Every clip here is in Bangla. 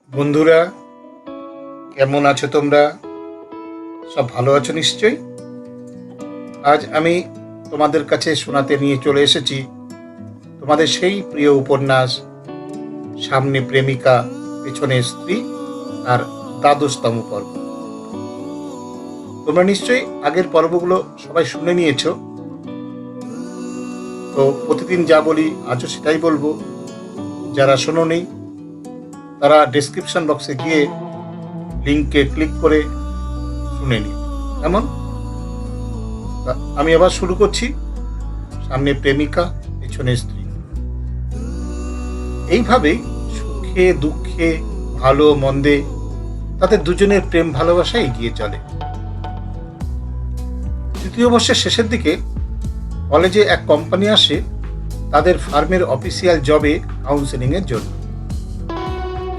বন্ধুরা, কেমন আছো তোমরা? সব ভালো আছো নিশ্চয়ই। আজ আমি তোমাদের কাছে শোনাতে নিয়ে চলে এসেছি তোমাদের সেই প্রিয় উপন্যাস সামনে প্রেমিকা পেছনে স্ত্রী আর দ্বাদশতম পর্ব। তোমরা নিশ্চয়ই আগের পর্বগুলো সবাই শুনে নিয়েছো, তো প্রতিদিন যা বলি আজও সেটাই বলবো। যারা শোনোনি তারা ডেসক্রিপশন বক্সে গিয়ে লিঙ্কে ক্লিক করে শুনে নিও। এমন আমি আবার শুরু করছি সামনে প্রেমিকা পেছনে স্ত্রী। এইভাবেই সুখে দুঃখে ভালো মন্দে তাদের দুজনের প্রেম ভালোবাসা এগিয়ে চলে। তৃতীয় বর্ষের শেষের দিকে কলেজে এক কোম্পানি আসে তাদের ফার্মের অফিসিয়াল জবে কাউন্সেলিং এর জন্য।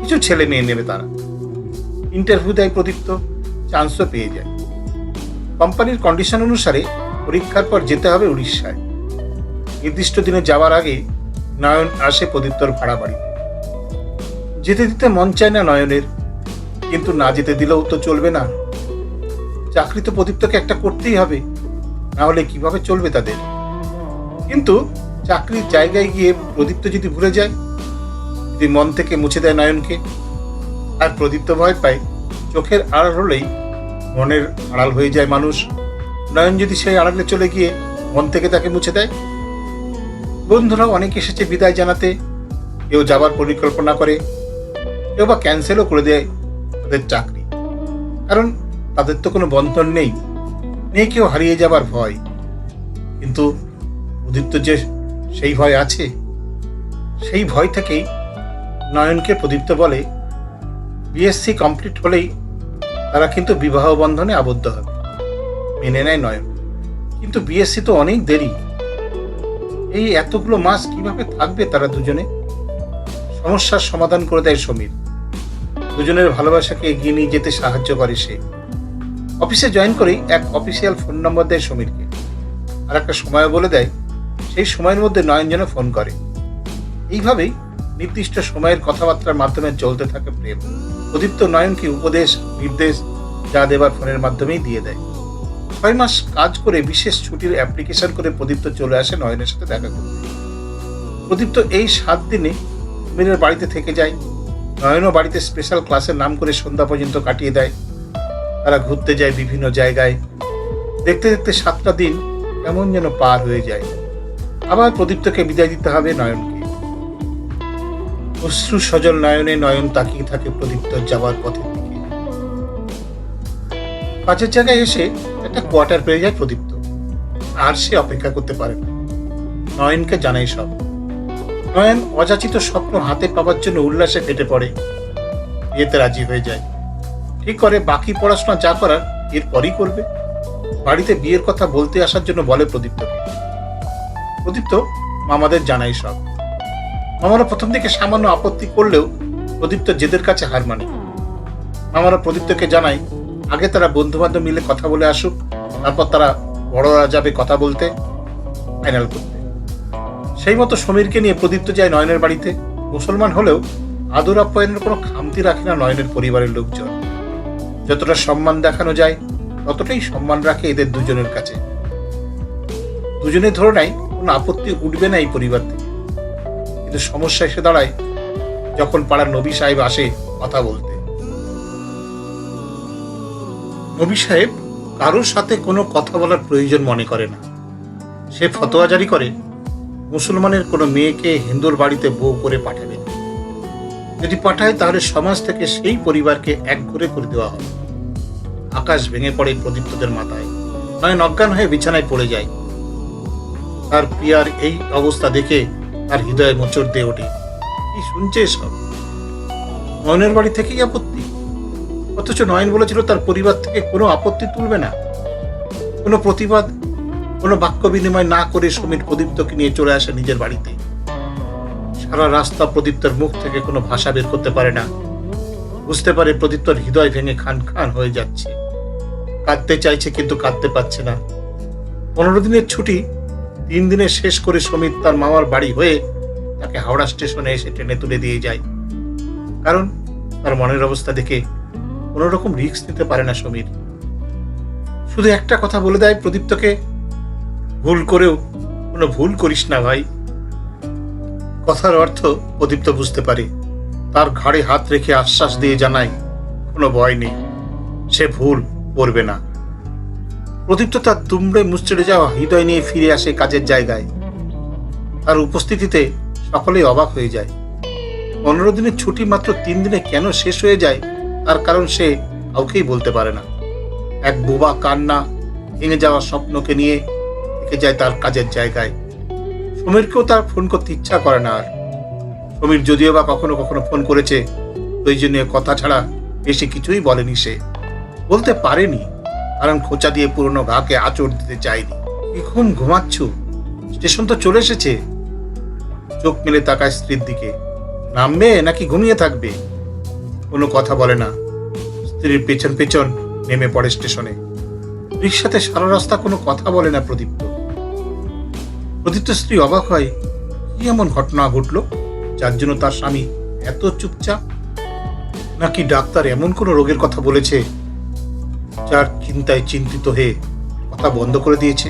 কিছু ছেলে মেয়ে নেবে তারা। ইন্টারভিউ দেয় প্রদীপ্ত, চান্সও পেয়ে যায়। কোম্পানির কন্ডিশন অনুসারে পরীক্ষার পর যেতে হবে উড়িষ্যায়। নির্দিষ্ট দিনে যাওয়ার আগে নয়ন আসে প্রদীপ্তর ভাড়া বাড়িতে। যেতে দিতে মন চায় না নয়নের, কিন্তু না যেতে দিলেও তো চলবে না। চাকরি তো প্রদীপ্তকে একটা করতেই হবে, না হলে কিভাবে চলবে তাদের। কিন্তু চাকরির জায়গায় গিয়ে প্রদীপ্ত যদি ভুলে যায়, যদি মন থেকে মুছে দেয় নয়নকে, আর প্রদীপ্ত ভয় পায় চোখের আড়াল হলেই মনের আড়াল হয়ে যায় মানুষ। নয়ন যদি সেই আড়ালে চলে গিয়ে মন থেকে তাকে মুছে দেয়। বন্ধুরাও অনেক এসেছে বিদায় জানাতে, কেউ যাবার পরিকল্পনা করে, কেউ বা ক্যান্সেলও করে দেয় তাদের চাকরি, কারণ তাদের তো কোনো বন্ধন নেই, কেউ হারিয়ে যাবার ভয়। কিন্তু প্রদীপ্ত যে সেই ভয় আছে, সেই ভয় থেকেই নয়নকে প্রদীপ্ত বলে বিএসসি কমপ্লিট হলেই তারা কিন্তু বিবাহ বন্ধনে আবদ্ধ হবে। মেনে নেয় নয়ন, কিন্তু বিএসসি তো অনেক দেরি। এই এতগুলো মাস কিভাবে থাকবে তারা দুজনে? সমস্যার সমাধান করে দেয় সমীর। দুজনের ভালোবাসাকে এগিয়ে নিয়ে যেতে সাহায্য করে সে। অফিসে জয়েন করেই এক অফিসিয়াল ফোন নম্বর দেয় সমীরকে, আর একটা সময় বলে দেয় সেই সময়ের মধ্যে নয়ন যেন ফোন করে। এইভাবেই নির্দিষ্ট সময়ের কথাবার্তার মাধ্যমে চলতে থাকে প্রেম। প্রদীপ্ত নয়নকে উপদেশ নির্দেশ যা দেবার ফোনের মাধ্যমেই দিয়ে দেয়। 6 মাস কাজ করে বিশেষ ছুটির অ্যাপ্লিকেশন করে প্রদীপ্ত চলে আসে নয়নের সাথে দেখা করতে। প্রদীপ্ত এই 7 দিনে সমীরের বাড়িতে থেকে যায়। নয়নও বাড়িতে স্পেশাল ক্লাসের নাম করে সন্ধ্যা পর্যন্ত কাটিয়ে দেয়। তারা ঘুরতে যায় বিভিন্ন জায়গায়। দেখতে দেখতে 7টা দিন কেমন যেন পার হয়ে যায়। আবার প্রদীপ্তকে বিদায় দিতে হবে নয়নকে। অশ্রু সজল নয়নে নয়ন তাকিয়ে থাকে প্রদীপ্তর যাবার পথের দিকে। কাজের জায়গায় এসে একটা কোয়ার্টার পেয়ে যায় প্রদীপ্ত, আর সে অপেক্ষা করতে পারে না। নয়নকে জানাই সব। নয়ন অযাচিত স্বপ্ন হাতে পাওয়ার জন্য উল্লাসে ফেটে পড়ে। বিয়েতে রাজি হয়ে যায়। ঠিক করে বাকি পড়াশোনা যা করার এরপরই করবে। বাড়িতে বিয়ের কথা বলতে আসার জন্য বলে প্রদীপ্তকে। প্রদীপ্ত মামাদের জানাই সব। মামারা প্রথম দিকে সামান্য আপত্তি করলেও প্রদীপ্ত জেদের কাছে হার মানে। মামারা প্রদীপ্তকে জানায় আগে তারা বন্ধু বান্ধব মিলে কথা বলে আসুক, তারপর তারা বড়রা যাবে কথা বলতে, ফাইনাল করতে। সেই মতো সমীরকে নিয়ে প্রদীপ্ত যায় নয়নের বাড়িতে। মুসলমান হলেও আদর আপ্যায়নের কোনো খামতি রাখে না নয়নের পরিবারের লোকজন। যতটা সম্মান দেখানো যায় ততটাই সম্মান রাখে এদের দুজনের কাছে। দুজনে ধরে নাই কোনো আপত্তি উঠবে না এই পরিবার থেকে। কিন্তু সমস্যা এসে দাঁড়ায় যখন পাড়ার নবী সাহেব আসে কথা বলতে। নবী সাহেব কারোর সাথে কোনো কথা বলার প্রয়োজন মনে করে না। সে ফতোয়া জারি করে মুসলমানের কোনো মেয়েকে হিন্দুর বাড়িতে বউ করে পাঠাবে না। যদি পাঠায় তাহলে সমাজ থেকে সেই পরিবারকে একঘরে করে দেওয়া হবে। আকাশ ভেঙে পড়ে প্রদীপ্তদের মাথায়। নয়ন অজ্ঞান হয়ে বিছানায় পড়ে যায়। তার প্রিয়ার এই অবস্থা দেখে তার হৃদয়ে মোচড় দিয়ে ওঠে। কি শুনছে সব? নয়নের বাড়ি থেকেই আপত্তি, অথচ নয়ন বলেছিল তার পরিবার থেকে কোনো আপত্তি তুলবে না। কোনো প্রতিবাদ, কোনো বাক্য বিনিময় না করে সমীর প্রদীপ্তকে নিয়ে চলে আসে নিজের বাড়িতে। সারা রাস্তা প্রদীপ্তর মুখ থেকে কোনো ভাষা বের করতে পারে না। বুঝতে পারে প্রদীপ্তর হৃদয় ভেঙে খান খান হয়ে যাচ্ছে। কাঁদতে চাইছে কিন্তু কাঁদতে পারছে না। 15 দিনের ছুটি 3 দিনে শেষ করে সমীর তার মামার বাড়ি হয়ে তাকে হাওড়া স্টেশনে এসে ট্রেনে তুলে দিয়ে যায়। কারণ তার মনের অবস্থা দেখে কোনো রকম রিস্ক নিতে পারে না সমীর। শুধু একটা কথা বলে দেয় প্রদীপ্তকে, ভুল করেও কোনো ভুল করিস না ভাই। কথার অর্থ প্রদীপ্ত বুঝতে পারে। তার ঘাড়ে হাত রেখে আশ্বাস দিয়ে জানায় কোনো ভয় নেই, সে ভুল করবে না। প্রদীপ্ত তার দুমড়ে মুচড়ে যাওয়া হৃদয় নিয়ে ফিরে আসে কাজের জায়গায়। তার উপস্থিতিতে সকলেই অবাক হয়ে যায়। 15 দিনের ছুটি মাত্র 3 দিনে কেন শেষ হয়ে যায় তার কারণ সে কাউকেই বলতে পারে না। এক বোবা কান্না ভেঙে যাওয়া স্বপ্নকে নিয়ে থেকে যায় তার কাজের জায়গায়। সমীরকেও তার ফোন করতে ইচ্ছা করে না আর। সমীর যদিও বা কখনো কখনো ফোন করেছে, প্রয়োজনীয় কথা ছাড়া বেশি কিছুই বলেনি। সে বলতে পারেনি কারণ খোঁচা দিয়ে পুরনো ঘাকে আঁচড় দিতে চায়নি। কি ঘুমাচ্ছ? স্টেশন তো চলে এসেছে। চোখ মেলে তাকায় স্ত্রীর দিকে। নামবে নাকি ঘুমিয়ে থাকবে? কোনো কথা বলে না। স্ত্রীর পেছন পেছন নেমে পড়ে স্টেশনে। রিক্সাতে সারা রাস্তা কোনো কথা বলে না প্রদীপ্ত। প্রদীপ্ত স্ত্রী অবাক হয়, কি এমন ঘটনা ঘটলো যার জন্য তার স্বামী এত চুপচাপ? নাকি ডাক্তার এমন কোনো রোগের কথা বলেছে যার চিন্তায় চিন্তিত হয়ে কথা বন্ধ করে দিয়েছে?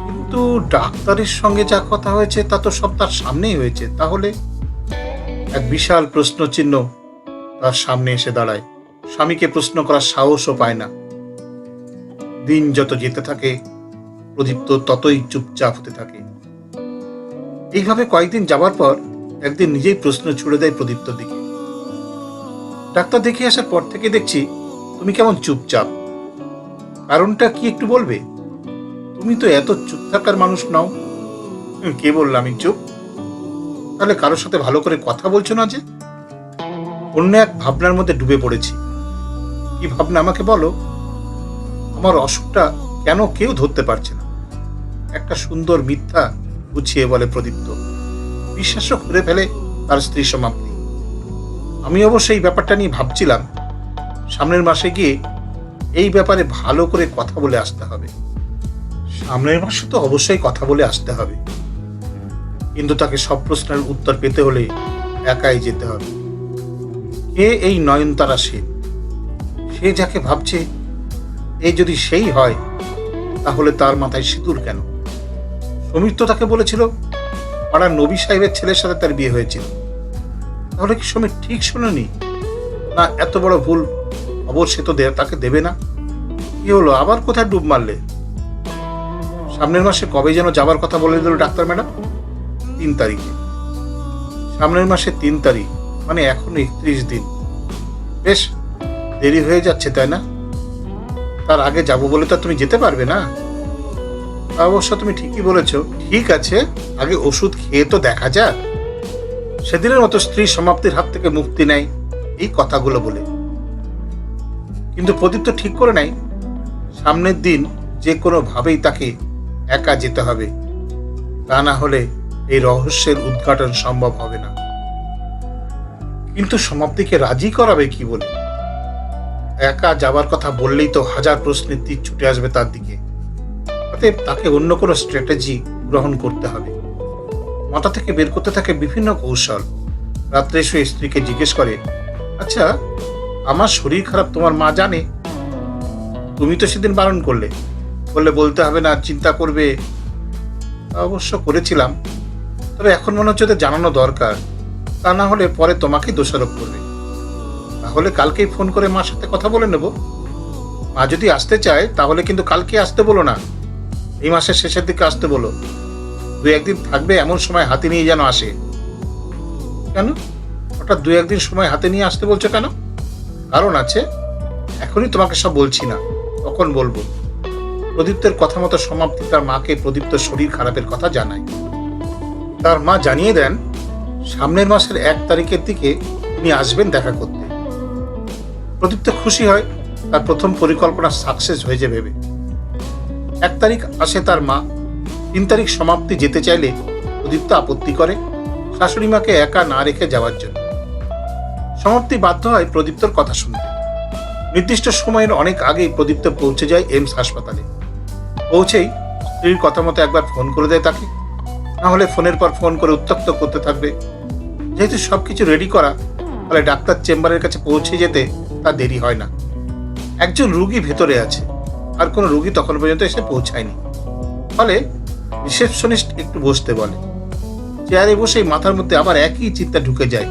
কিন্তু ডাক্তারের সঙ্গে যা কথা হয়েছে তা তো সব তার সামনেই হয়েছে। তাহলে এক বিশাল প্রশ্ন চিহ্ন তার সামনে এসে দাঁড়ায়। স্বামীকে প্রশ্ন করার সাহসও পায় না। দিন যত যেতে থাকে প্রদীপ্ত ততই চুপচাপ হতে থাকে। এইভাবে কয়েকদিন যাবার পর একদিন নিজেই প্রশ্ন ছুড়ে দেয় প্রদীপ্তর দিকে। ডাক্তার দেখে আসার পর থেকে দেখছি তুমি কেমন চুপচাপ, কারণটা কি একটু বলবে? তুমি তো এত চুপ থাকার মানুষ নাও। কে বললাম আমি চুপ? তাহলে কারোর সাথে ভালো করে কথা বলছো না যে? অন্য এক ভাবনার মধ্যে ডুবে পড়েছি। কি ভাবনা আমাকে বলো? আমার অসুখটা কেন কেউ ধরতে পারছে না? একটা সুন্দর মিথ্যা গুছিয়ে বলে প্রদীপ্ত। বিশ্বাসও করে ফেলে তার স্ত্রী সমাপ্তি। আমি অবশ্য এই ব্যাপারটা নিয়ে ভাবছিলাম, সামনের মাসে গিয়ে এই ব্যাপারে ভালো করে কথা বলে আসতে হবে। সামনের মাসে তো অবশ্যই কথা বলে আসতে হবে, কিন্তু তাকে সব প্রশ্নের উত্তর পেতে হলে একাই যেতে হবে। কে এই নয়নতারা সেন? সে যাকে ভাবছে এই যদি সেই হয় তাহলে তার মাথায় সিঁদুর কেন? সমীর তো তাকে বলেছিল পাড়ার নবী সাহেবের ছেলের সাথে তার বিয়ে হয়েছিল। তাহলে কি সমীর ঠিক শোনেনি? না এত বড় ভুল খবর সে তো তাকে দেবে না? কি হলো, আবার কোথায় ডুব মারলে? সামনের মাসে কবে যেন যাবার কথা বলে দিল ডাক্তার ম্যাডাম? 3 তারিখে। সামনের মাসে 3 তারিখ মানে এখন 31 দিন। বেশ দেরি হয়ে যাচ্ছে তাই না? তার আগে যাবো বলে তো তুমি যেতে পারবে না। অবশ্য তুমি ঠিকই বলেছ। ঠিক আছে, আগে ওষুধ খেয়ে তো দেখা যাক। সেদিনের মতো স্ত্রী সমাপ্তির হাত থেকে মুক্তি নেয় এই কথাগুলো বলে। কিন্তু প্রদীপ তো ঠিক করে নাই সামনের দিন যে কোনো ভাবেই তাকে একা যেতে হবে। তা না হলে এই রহস্যের উদ্ঘাটন সম্ভব হবে না। কিন্তু সমাপ্তিকে রাজি করাবে কি বলে? একা যাবার কথা বললেই তো হাজার প্রশ্নের তীর ছুটে আসবে তার দিকে। অতএব তাকে অন্য কোনো স্ট্র্যাটেজি গ্রহণ করতে হবে। মাথা থেকে বের করতে থাকে বিভিন্ন কৌশল। রাত্রে শুয়ে স্ত্রীকে জিজ্ঞেস করে, আচ্ছা আমার শরীর খারাপ তোমার মা জানে? তুমি তো সেদিন বারণ করলে, বললে বলতে হবে না, চিন্তা করবে। অবশ্য করেছিলাম, তবে এখন মনে হচ্ছে ওদের জানানো দরকার। তা না হলে পরে তোমাকেই দোষারোপ করবে। তাহলে কালকেই ফোন করে মার সাথে কথা বলে নেব। মা যদি আসতে চায় তাহলে কিন্তু কালকে আসতে বলো না, এই মাসের শেষের দিকে আসতে বলো। 2-1 দিন থাকবে, এমন সময় হাতে নিয়ে যেন আসে। কেন হঠাৎ 2-1 দিন সময় হাতে নিয়ে আসতে বলছো কেন? কারণ আছে, এখনই তোমাকে সব বলছি না, তখন বলবো। প্রদীপ্তের কথা মতো সমাপ্তি তার মাকে প্রদীপ্তর শরীর খারাপের কথা জানায়। তার মা জানিয়ে দেন সামনের মাসের 1 তারিখের দিকে তিনি আসবেন দেখা করতে। প্রদীপ্ত খুশি হয়, তার প্রথম পরিকল্পনা সাকসেস হয়েছে ভেবে। 1 তারিখ আসে তার মা। 3 তারিখ সমাপ্তি যেতে চাইলে প্রদীপ্ত আপত্তি করে শাশুড়ি মাকে একা না রেখে যাওয়ার জন্য। সমাপ্তি বাধ্য হয় প্রদীপ্তর কথা শুনতে। নির্দিষ্ট সময়ের অনেক আগেই প্রদীপ্ত পৌঁছে যায় এইমস হাসপাতালে। পৌঁছেই স্ত্রীর কথা মতো একবার ফোন করে দেয় তাকে, না হলে ফোনের পর ফোন করে উত্ত্যক্ত করতে থাকবে। যেহেতু সবকিছু রেডি করা, ফলে ডাক্তার চেম্বারের কাছে পৌঁছে যেতে তার দেরি হয় না। একজন রুগী ভেতরে আছে, আর কোনো রুগী তখন পর্যন্ত এসে পৌঁছায়নি। ফলে রিসেপশনিস্ট একটু বসতে বলে। চেয়ারে বসেই মাথার মধ্যে আবার একই চিন্তা ঢুকে যায়।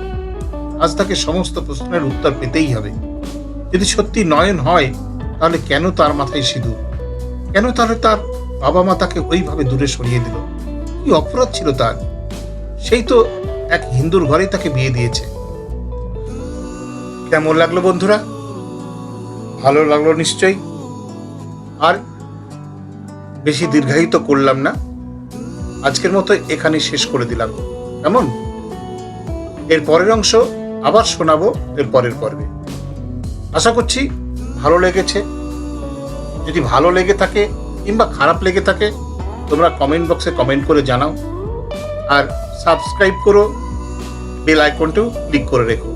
আজ তাকে সমস্ত প্রশ্নের উত্তর পেতেই হবে। যদি সত্যি নয়ন হয়, তাহলে কেন তার মাথায় সিঁদুর? কেন তাহলে তার বাবা মা তাকে ওইভাবে দূরে সরিয়ে দিল? কি অপরাধ ছিল তার? সেই তো এক হিন্দুর ঘরেই তাকে বিয়ে দিয়েছে। কেমন লাগলো বন্ধুরা? ভালো লাগলো নিশ্চয়ই। আর বেশি দীর্ঘায়িত করলাম না, আজকের মতো এখানে শেষ করে দিলাম। কেমন? এর পরের অংশ আবার শোনাবো এর পরের পর্বে। আশা করছি ভালো লেগেছে। যদি ভালো লেগে থাকে কিংবা খারাপ লেগে থাকে, তোমরা কমেন্ট বক্সে কমেন্ট করে জানাও। আর সাবস্ক্রাইব করো, বেল আইকনটাও ক্লিক করে রেখো।